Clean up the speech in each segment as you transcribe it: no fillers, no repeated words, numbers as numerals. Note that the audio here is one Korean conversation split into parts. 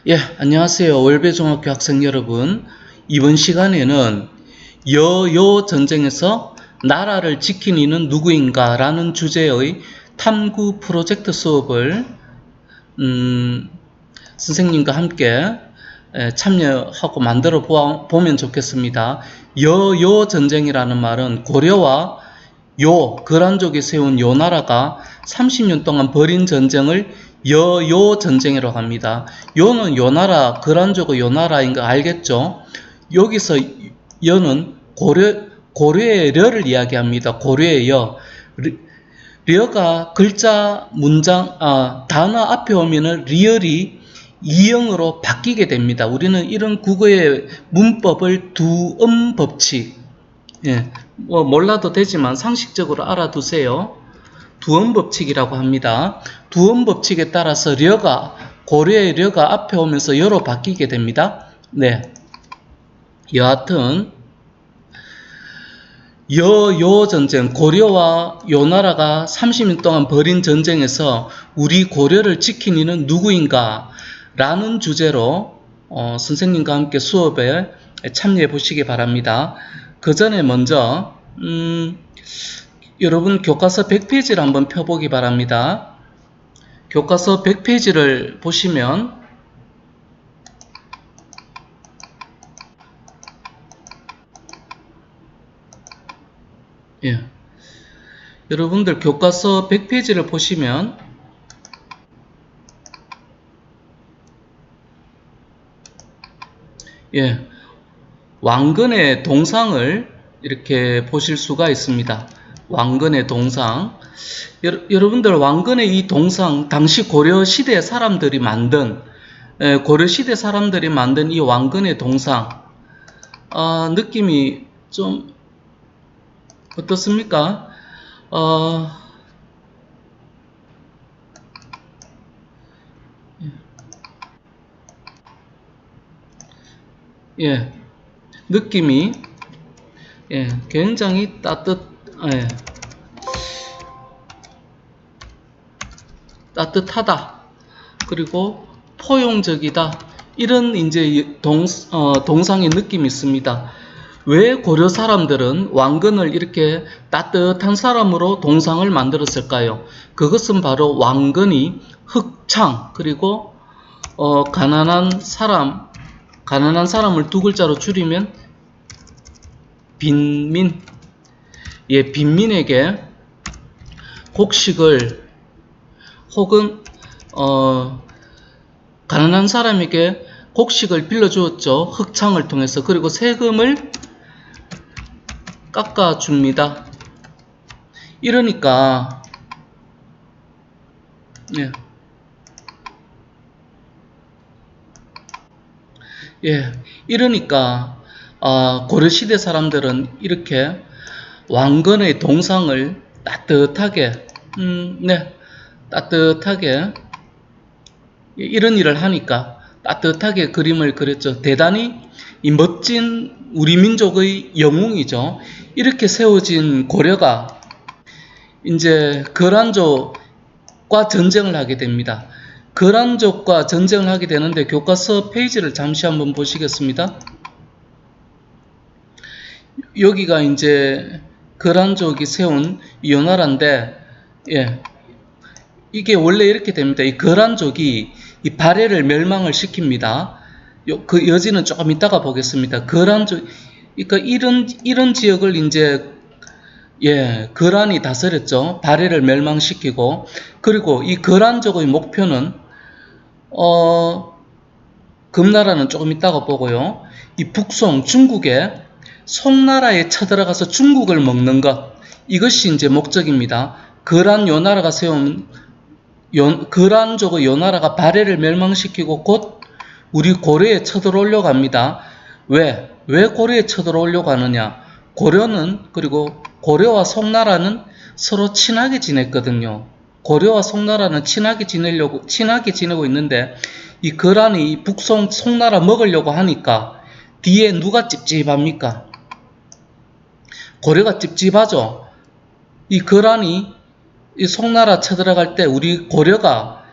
예, 안녕하세요. 월배중학교 학생 여러분. 이번 시간에는 여요 전쟁에서 나라를 지킨 이는 누구인가 라는 주제의 탐구 프로젝트 수업을 선생님과 함께 참여하고 만들어 보면 좋겠습니다. 여요 전쟁이라는 말은 고려와 거란족이 세운 요 나라가 30년 동안 벌인 전쟁을 여요 전쟁이라고 합니다. 요는 요 나라, 거란족의 요 나라인 거 알겠죠? 여기서 여는 고려의 려를 이야기합니다. 고려의 여. 려가 글자, 문장, 단어 앞에 오면은 리얼이 이형으로 바뀌게 됩니다. 우리는 이런 국어의 문법을 두음 법칙, 뭐 몰라도 되지만 상식적으로 알아두세요. 두음 법칙이라고 합니다. 두음 법칙에 따라서 고려의 려가 앞에 오면서 여로 바뀌게 됩니다. 네. 여하튼 요 전쟁, 고려와 요 나라가 30년 동안 벌인 전쟁에서 우리 고려를 지킨 이는 누구인가 라는 주제로 선생님과 함께 수업에 참여해 보시기 바랍니다. 그 전에 먼저 여러분 교과서 100페이지를 한번 펴보기 바랍니다. 교과서 100페이지를 보시면 여러분들 교과서 100페이지를 보시면 왕건의 동상을 이렇게 보실 수가 있습니다. 왕건의 동상. 여러분들 왕건의 이 동상, 당시 고려시대 사람들이 만든 이 왕건의 동상, 느낌이 좀 어떻습니까? 느낌이 굉장히 따뜻하다. 그리고 포용적이다. 이런 이제 동상의 느낌이 있습니다. 왜 고려 사람들은 왕건을 이렇게 따뜻한 사람으로 동상을 만들었을까요? 그것은 바로 왕건이 흑창, 그리고 가난한 사람을 두 글자로 줄이면 빈민. 빈민에게 곡식을 혹은 가난한 사람에게 곡식을 빌려주었죠. 흑창을 통해서. 그리고 세금을 깎아줍니다. 이러니까 고려시대 사람들은 이렇게 왕건의 동상을 따뜻하게 이런 일을 하니까 따뜻하게 그림을 그렸죠. 대단히 이 멋진 우리 민족의 영웅이죠. 이렇게 세워진 고려가 이제 거란족과 전쟁을 하게 됩니다. 거란족과 전쟁을 하게 되는데 교과서 페이지를 잠시 한번 보시겠습니다. 여기가 이제 거란족이 세운 요 나라인데, 이게 원래 이렇게 됩니다. 이 거란족이 이 발해를 멸망을 시킵니다. 그 여지는 조금 이따가 보겠습니다. 거란족, 그러니까 이런 지역을 이제 거란이 다스렸죠. 발해를 멸망시키고, 그리고 이 거란족의 목표는 금나라는 조금 이따가 보고요. 이 북송 중국에 송나라에 쳐들어가서 중국을 먹는 것, 이것이 이제 목적입니다. 거란 요 나라가 세운 거란족의 요 나라가 발해를 멸망시키고 곧 우리 고려에 쳐들어오려고 합니다. 왜 고려에 쳐들어오려고 하느냐? 그리고 고려와 송나라는 서로 친하게 지냈거든요. 고려와 송나라는 친하게 지내고 있는데, 이 거란이 북송 송나라 먹으려고 하니까 뒤에 누가 찝찝합니까? 고려가 찝찝하죠. 이 거란이 이 송나라 쳐들어갈 때 우리 고려가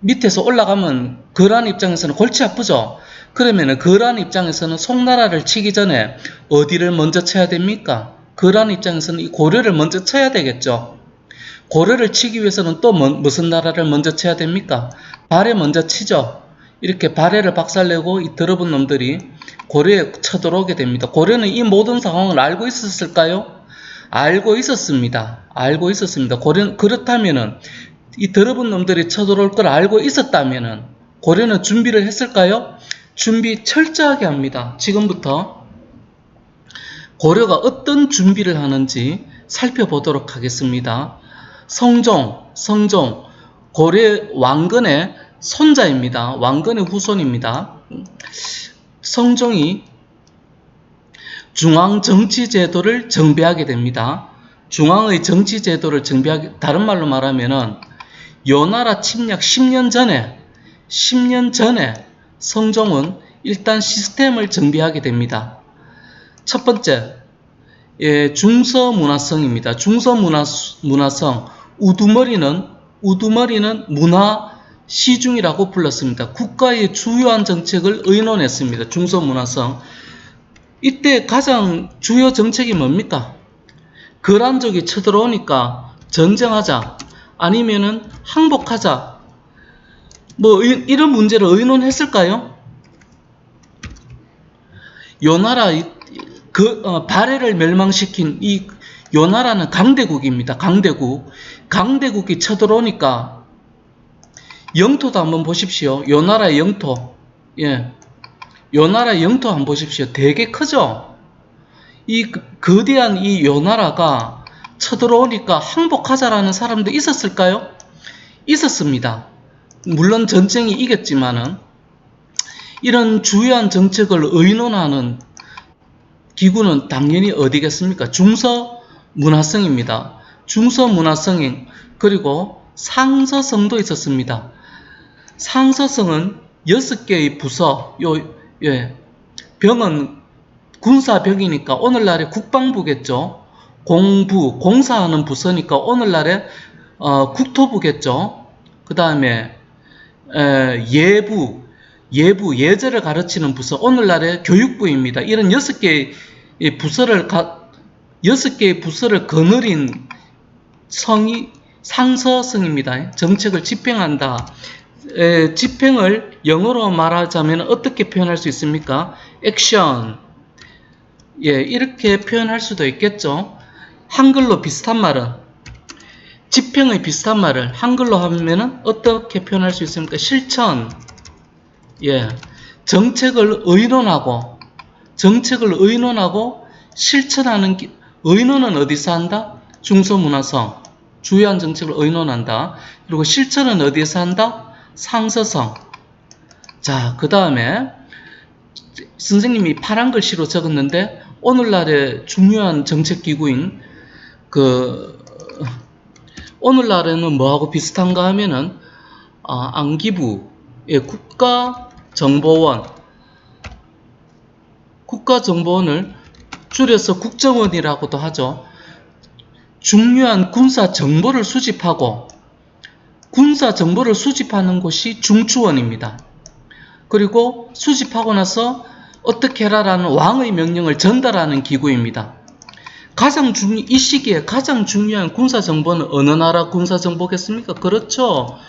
밑에서 올라가면 거란 입장에서는 골치 아프죠. 그러면은 거란 입장에서는 송나라를 치기 전에 어디를 먼저 쳐야 됩니까? 거란 입장에서는 이 고려를 먼저 쳐야 되겠죠. 고려를 치기 위해서는 또 무슨 나라를 먼저 쳐야 됩니까? 발해 먼저 치죠. 이렇게 발해를 박살내고 이 더러운 놈들이 고려에 쳐들어오게 됩니다. 고려는 이 모든 상황을 알고 있었을까요? 알고 있었습니다. 알고 있었습니다. 그렇다면은 이 더러운 놈들이 쳐들어올 걸 알고 있었다면은 고려는 준비를 했을까요? 준비 철저하게 합니다. 지금부터 고려가 어떤 준비를 하는지 살펴보도록 하겠습니다. 성종, 고려 왕건의 손자입니다. 왕건의 후손입니다. 성종이 중앙정치제도를 정비하게 됩니다. 중앙의 정치제도를 정비하게, 다른 말로 말하면은 요나라 침략 10년 전에 성종은 일단 시스템을 정비하게 됩니다. 첫 번째, 중서문화성입니다. 중서문화성, 우두머리는 문화시중이라고 불렀습니다. 국가의 주요한 정책을 의논했습니다. 중서문화성. 이때 가장 주요 정책이 뭡니까? 거란족이 쳐들어오니까 전쟁하자, 아니면은 항복하자, 뭐 이런 문제를 의논했을까요? 요나라 발해를 멸망시킨 이 요나라는 강대국입니다. 강대국이 쳐들어오니까 영토도 한번 보십시오. 요나라의 영토, 요나라의 영토 한번 보십시오. 되게 크죠? 이 거대한 이 요나라가 쳐들어오니까 항복하자라는 사람도 있었을까요? 있었습니다. 물론 전쟁이 이겼지만은 이런 주요한 정책을 의논하는 기구는 당연히 어디겠습니까? 중서문화성입니다. 중서문화성이, 그리고 상서성도 있었습니다. 상서성은 6개의 부서, 병은 군사병이니까 오늘날의 국방부겠죠. 공사하는 부서니까 오늘날의 국토부겠죠. 그 다음에 예절을 가르치는 부서, 오늘날의 교육부입니다. 이런 6개의 부서를 거느린 성이 상서성입니다. 정책을 집행한다. 집행을 영어로 말하자면 어떻게 표현할 수 있습니까? 액션. 이렇게 표현할 수도 있겠죠. 한글로 비슷한 말은, 집행의 비슷한 말을 한글로 하면은 어떻게 표현할 수 있습니까? 실천. 정책을 의논하고 실천하는 의논은 어디서 한다? 중서문화성. 주요한 정책을 의논한다. 그리고 실천은 어디에서 한다? 상서성. 자, 그 다음에 선생님이 파란 글씨로 적었는데 오늘날의 중요한 정책기구인 오늘날에는 뭐하고 비슷한가 하면은 안기부, 국가정보원을 줄여서 국정원이라고도 하죠. 중요한 군사 정보를 수집하는 곳이 중추원입니다. 그리고 수집하고 나서 어떻게 해라라는 왕의 명령을 전달하는 기구입니다. 이 시기에 가장 중요한 군사정보는 어느 나라 군사정보겠습니까? 그렇죠.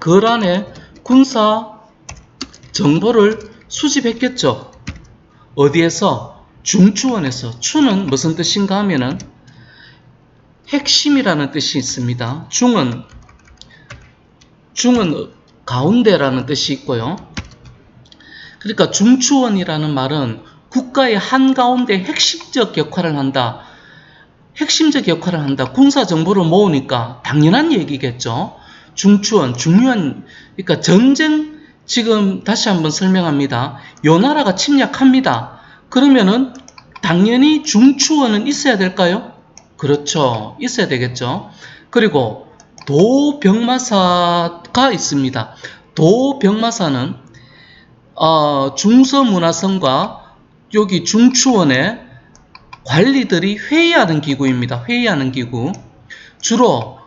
거란의 군사정보를 수집했겠죠. 어디에서? 중추원에서. 추는 무슨 뜻인가 하면은 핵심이라는 뜻이 있습니다. 중은 가운데라는 뜻이 있고요. 그러니까 중추원이라는 말은 국가의 한가운데 핵심적 역할을 한다. 군사 정보를 모으니까 당연한 얘기겠죠. 중추원, 중요한, 그러니까 전쟁, 지금 다시 한번 설명합니다. 요나라가 침략합니다. 그러면은 당연히 중추원은 있어야 될까요? 그렇죠. 있어야 되겠죠. 그리고 도병마사가 있습니다. 도병마사는 중서문화성과 여기 중추원의 관리들이 회의하는 기구입니다. 회의하는 기구. 주로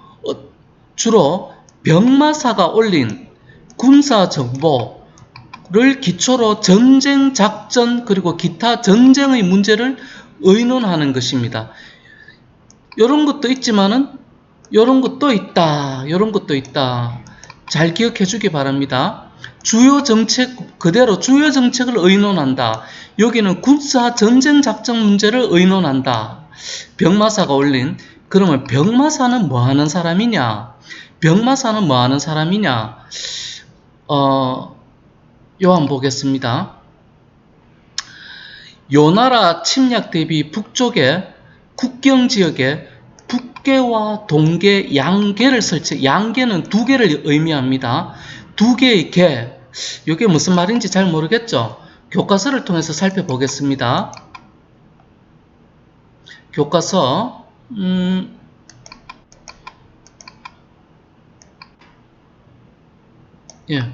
병마사가 올린 군사 정보를 기초로 전쟁 작전 그리고 기타 전쟁의 문제를 의논하는 것입니다. 이런 것도 있지만은 이런 것도 있다. 이런 것도 있다. 잘 기억해 주기 바랍니다. 주요 정책 그대로 주요 정책을 의논한다. 여기는 군사 전쟁 작전 문제를 의논한다. 병마사가 올린 그러면 병마사는 뭐 하는 사람이냐? 병마사는 뭐 하는 사람이냐? 요한 보겠습니다. 요나라 침략 대비 북쪽에 국경 지역에 북계와 동계 양계를 설치. 양계는 두 개를 의미합니다. 두 개의 계. 이게 무슨 말인지 잘 모르겠죠? 교과서를 통해서 살펴보겠습니다. 교과서 예.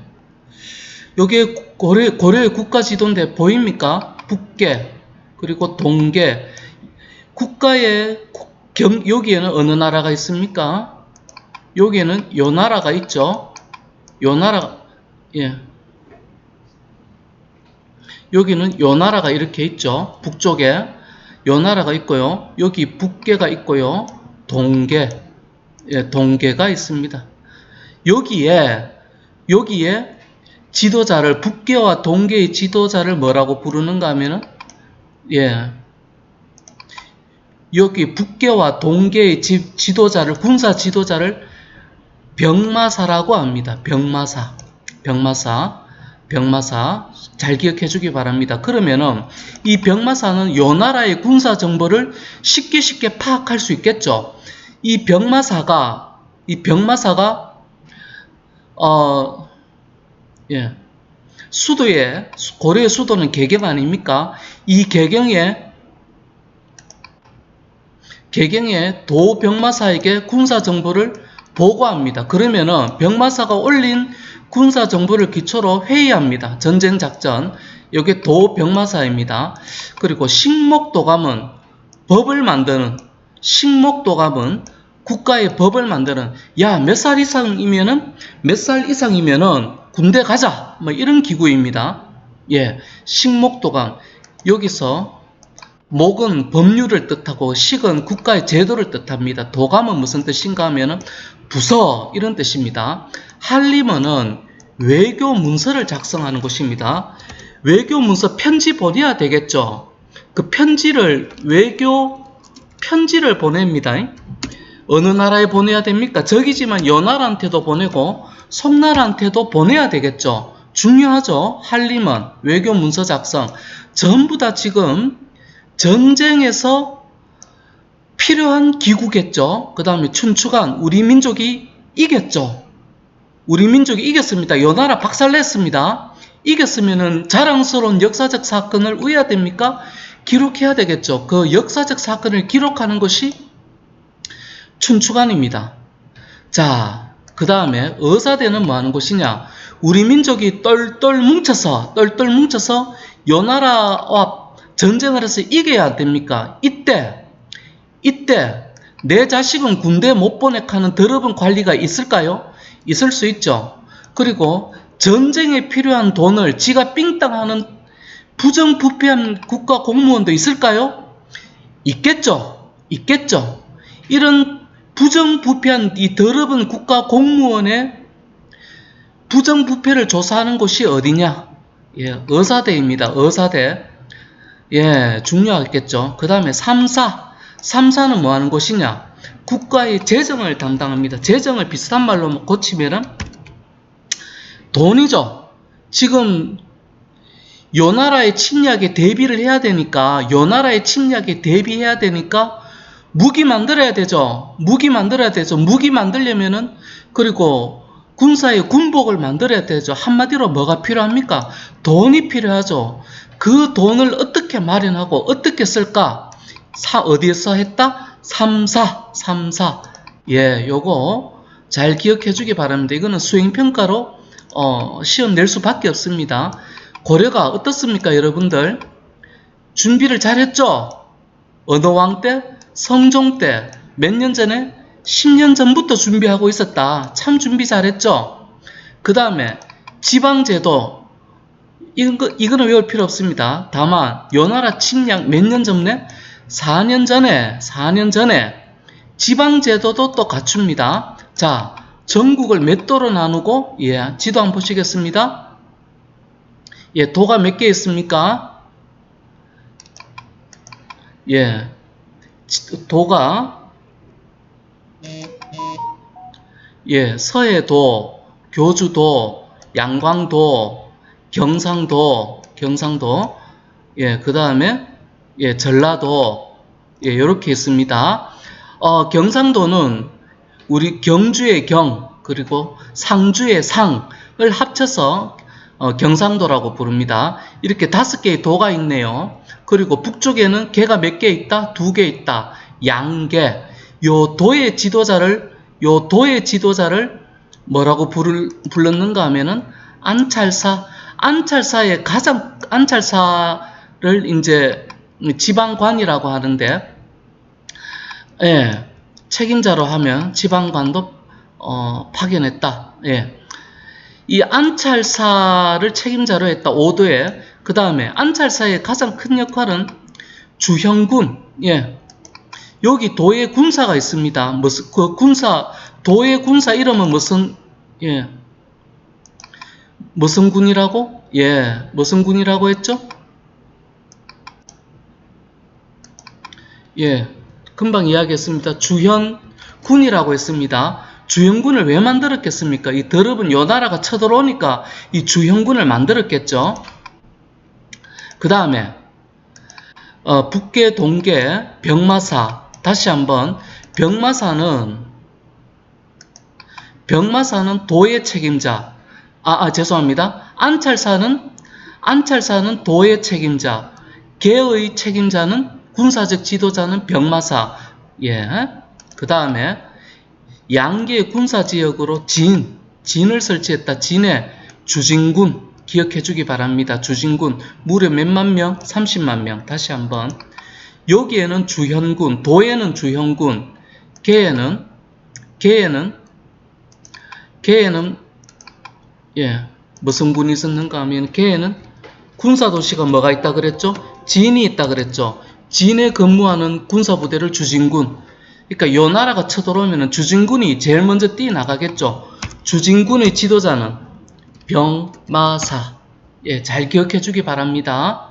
여기에 고려의 국가지도인데 보입니까? 북계 그리고 동계. 국가의 여기에는 어느 나라가 있습니까? 여기에는 요 나라가 있죠. 요 나라 예. 여기는 요 나라가 이렇게 있죠. 북쪽에 요 나라가 있고요. 여기 북계가 있고요. 동계 예, 동계가 있습니다. 여기에 지도자를 북계와 동계의 지도자를 뭐라고 부르는가 하면은 예. 여기 북계와 동계의 지도자를 군사 지도자를 병마사라고 합니다. 병마사 잘 기억해 주기 바랍니다. 그러면은 이 병마사는 요 나라의 군사 정보를 쉽게 파악할 수 있겠죠. 이 병마사가 예. 고려의 수도는 개경 아닙니까? 이 개경에 도 병마사에게 군사 정보를 보고합니다. 그러면은 병마사가 올린 군사 정보를 기초로 회의합니다. 전쟁 작전. 여기 도 병마사입니다. 그리고 식목도감은 법을 만드는 국가의 법을 만드는 야, 몇 살 이상이면은 군대 가자. 뭐 이런 기구입니다. 예. 식목도감. 여기서 목은 법률을 뜻하고 식은 국가의 제도를 뜻합니다. 도감은 무슨 뜻인가 하면은 부서 이런 뜻입니다. 한림어는 외교 문서를 작성하는 곳입니다. 외교 문서 편지 보내야 되겠죠. 그 편지를 보냅니다. 어느 나라에 보내야 됩니까? 적이지만 요 나라한테도 보내고 송나라한테도 보내야 되겠죠. 중요하죠. 한림은 외교 문서 작성 전부 다 지금 전쟁에서 필요한 기구겠죠. 그 다음에 춘추관 우리 민족이 이겼죠. 우리 민족이 이겼습니다. 요 나라 박살냈습니다. 이겼으면은 자랑스러운 역사적 사건을 왜 해야 됩니까? 기록해야 되겠죠. 그 역사적 사건을 기록하는 것이 춘추관입니다. 자, 그 다음에 의사대는 뭐 하는 곳이냐? 우리 민족이 똘똘 뭉쳐서 요 나라와 전쟁을 해서 이겨야 됩니까? 이때 내 자식은 군대 못 보내게 하는 더러운 관리가 있을까요? 있을 수 있죠. 그리고 전쟁에 필요한 돈을 지가 삥땅하는 부정부패한 국가 공무원도 있을까요? 있겠죠. 이런 부정부패한 이 더러운 국가 공무원의 부정부패를 조사하는 곳이 어디냐? 예, 의사대입니다. 의사대. 예, 중요하겠죠. 그 다음에 3사는 뭐 하는 곳이냐? 국가의 재정을 담당합니다. 재정을 비슷한 말로 고치면은 돈이죠. 지금 요 나라의 침략에 대비를 해야 되니까 무기 만들어야 되죠. 무기 만들려면은 그리고 군사의 군복을 만들어야 되죠. 한마디로 뭐가 필요합니까? 돈이 필요하죠. 그 돈을 어떻게 마련하고 어떻게 쓸까? 어디에서 했다? 3사. 예, 요거 잘 기억해 주기 바랍니다. 이거는 수행평가로 시험 낼 수밖에 없습니다. 고려가 어떻습니까, 여러분들? 준비를 잘했죠? 어느 왕 때? 성종 때. 몇 년 전에? 10년 전부터 준비하고 있었다. 참 준비 잘했죠? 그 다음에 지방제도, 이거는 외울 필요 없습니다. 다만 요나라 침략 몇 년 전에? 4년 전에 지방제도도 또 갖춥니다. 자, 전국을 몇 도로 나누고, 예, 지도 한번 보시겠습니다. 예, 도가 몇 개 있습니까? 예, 도가, 예, 서해도, 교주도, 양광도, 경상도, 예, 그 다음에, 예, 전라도, 예, 요렇게 있습니다. 경상도는 우리 경주의 경, 그리고 상주의 상을 합쳐서 경상도라고 부릅니다. 이렇게 5개의 도가 있네요. 그리고 북쪽에는 개가 몇 개 있다? 2개 있다. 양개. 요 도의 지도자를 뭐라고 불렀는가 하면은 안찰사를 이제 지방관이라고 하는데, 예, 책임자로 하면 지방관도 파견했다. 예. 이 안찰사를 책임자로 했다. 5도에. 그 다음에 안찰사의 가장 큰 역할은 주형군. 예. 여기 도의 군사가 있습니다. 도의 군사 이름은 무슨 군이라고? 예, 무슨 군이라고 했죠? 예, 금방 이야기했습니다. 주현군이라고 했습니다. 주현군을 왜 만들었겠습니까? 이 더럽은 요나라가 쳐들어오니까 이 주현군을 만들었겠죠. 그 다음에 북계, 동계, 병마사. 다시 한번, 병마사는 도의 책임자. 죄송합니다. 안찰사는 도의 책임자. 계의 책임자는 군사적 지도자는 병마사. 예. 그 다음에 양계의 군사지역으로 진을 설치했다. 진의 주진군. 기억해 주기 바랍니다. 주진군. 무려 몇만 명? 30만 명. 다시 한번. 여기에는 주현군, 도에는 주현군, 계에는 예, 무슨 군이 있었는가 하면 계에는 군사도시가 뭐가 있다 그랬죠? 진이 있다 그랬죠? 진에 근무하는 군사부대를 주진군. 그러니까 요 나라가 쳐들어오면 주진군이 제일 먼저 뛰어나가겠죠. 주진군의 지도자는 병마사. 예, 잘 기억해 주기 바랍니다.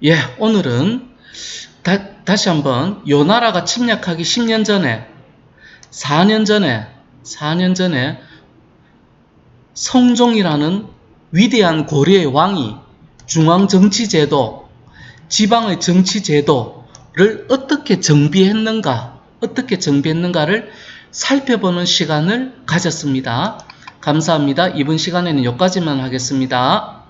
예, 오늘은 다시 한번 요 나라가 침략하기 10년 전에 4년 전에 성종이라는 위대한 고려의 왕이 중앙 정치제도, 지방의 정치제도를 어떻게 정비했는가를 살펴보는 시간을 가졌습니다. 감사합니다. 이번 시간에는 여기까지만 하겠습니다.